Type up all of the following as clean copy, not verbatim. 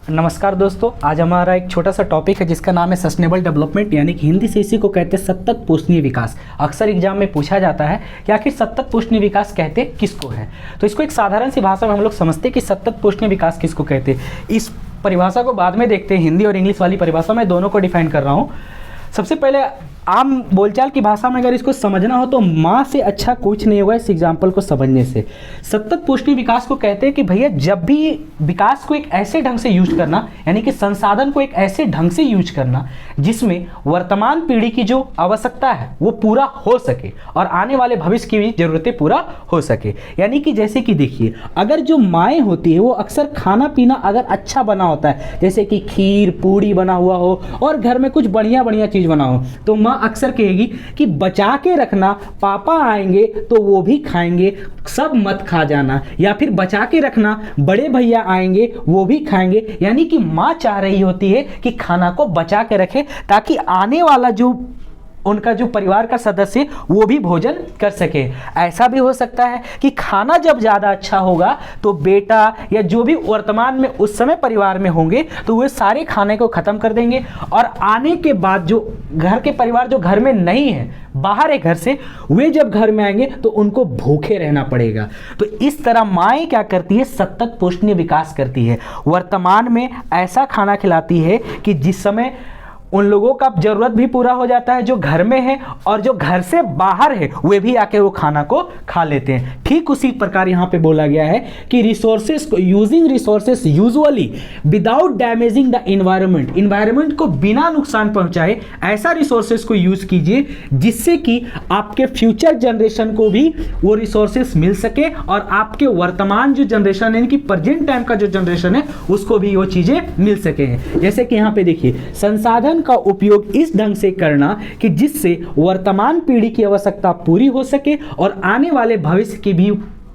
नमस्कार दोस्तों, आज हमारा एक छोटा सा टॉपिक है जिसका नाम है सस्टेनेबल डेवलपमेंट, यानी कि हिंदी से इसी को कहते हैं सतत पोषणीय विकास। अक्सर एग्जाम में पूछा जाता है कि आखिर सतत पोषणीय विकास कहते किसको है। तो इसको एक साधारण सी भाषा में हम लोग समझते हैं कि सतत पोषणीय विकास किसको कहते हैं। इस परिभाषा को बाद में देखते हैं, हिंदी और इंग्लिश वाली परिभाषा में दोनों को डिफाइन कर रहा हूँ। सबसे पहले आम बोलचाल की भाषा में अगर इसको समझना हो तो माँ से अच्छा कुछ नहीं होगा इस एग्जाम्पल को समझने से। सतत पोषणीय विकास को कहते हैं कि भैया जब भी विकास को एक ऐसे ढंग से यूज करना, यानी कि संसाधन को एक ऐसे ढंग से यूज करना जिसमें वर्तमान पीढ़ी की जो आवश्यकता है वो पूरा हो सके और आने वाले भविष्य की भी जरूरतें पूरा हो सके। यानी कि जैसे कि देखिए, अगर जो माएँ होती है वो अक्सर खाना पीना अगर अच्छा बना होता है, जैसे कि खीर पूड़ी बना हुआ हो और घर में कुछ बढ़िया बढ़िया चीज़ बना हो, तो माँ अक्सर कहेगी कि बचा के रखना, पापा आएंगे तो वो भी खाएंगे, सब मत खा जाना, या फिर बचा के रखना, बड़े भैया आएंगे वो भी खाएंगे। यानी कि माँ चाह रही होती है कि खाना को बचा के रखे ताकि आने वाला जो उनका जो परिवार का सदस्य वो भी भोजन कर सके। ऐसा भी हो सकता है कि खाना जब ज़्यादा अच्छा होगा तो बेटा या जो भी वर्तमान में उस समय परिवार में होंगे तो वे सारे खाने को ख़त्म कर देंगे और आने के बाद जो घर के परिवार जो घर में नहीं है, बाहर है घर से, वे जब घर में आएंगे तो उनको भूखे रहना पड़ेगा। तो इस तरह माएँ क्या करती है, सतत पोषणीय विकास करती है। वर्तमान में ऐसा खाना खिलाती है कि जिस समय उन लोगों का जरूरत भी पूरा हो जाता है जो घर में है, और जो घर से बाहर है वे भी आके वो खाना को खा लेते हैं। ठीक उसी प्रकार यहाँ पे बोला गया है कि रिसोर्सेस को using resources usually without damaging the environment, environment को बिना नुकसान पहुंचाए ऐसा रिसोर्सेस को यूज कीजिए जिससे कि आपके फ्यूचर जनरेशन को भी वो रिसोर्सेस मिल सके और आपके वर्तमान जो जनरेशन है, यानी कि प्रेजेंट टाइम का जो जनरेशन है, उसको भी वो चीजें मिल सके। जैसे कि यहाँ पे देखिए, संसाधन का उपयोग इस ढंग से करना कि जिससे वर्तमान पीढ़ी की आवश्यकता पूरी हो सके और आने वाले भविष्य की भी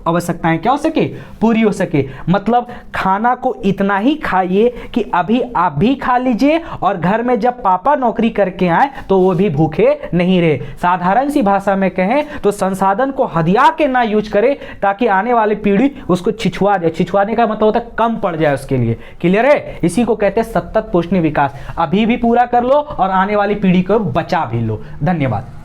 आवश्यकताएं क्या हो सके, पूरी हो सके। मतलब खाना को इतना ही खाइए कि अभी आप भी खा लीजिए और घर में जब पापा नौकरी करके आए तो वो भी भूखे नहीं रहे। साधारण सी भाषा में कहें तो संसाधन को हदिया के ना यूज करें ताकि आने वाली पीढ़ी उसको छिछुआ दे। छिछुआने का मतलब होता है कम पड़ जाए उसके लिए। क्लियर है? इसी को कहते हैं सतत पोषणीय विकास। अभी भी पूरा कर लो और आने वाली पीढ़ी को बचा भी लो। धन्यवाद।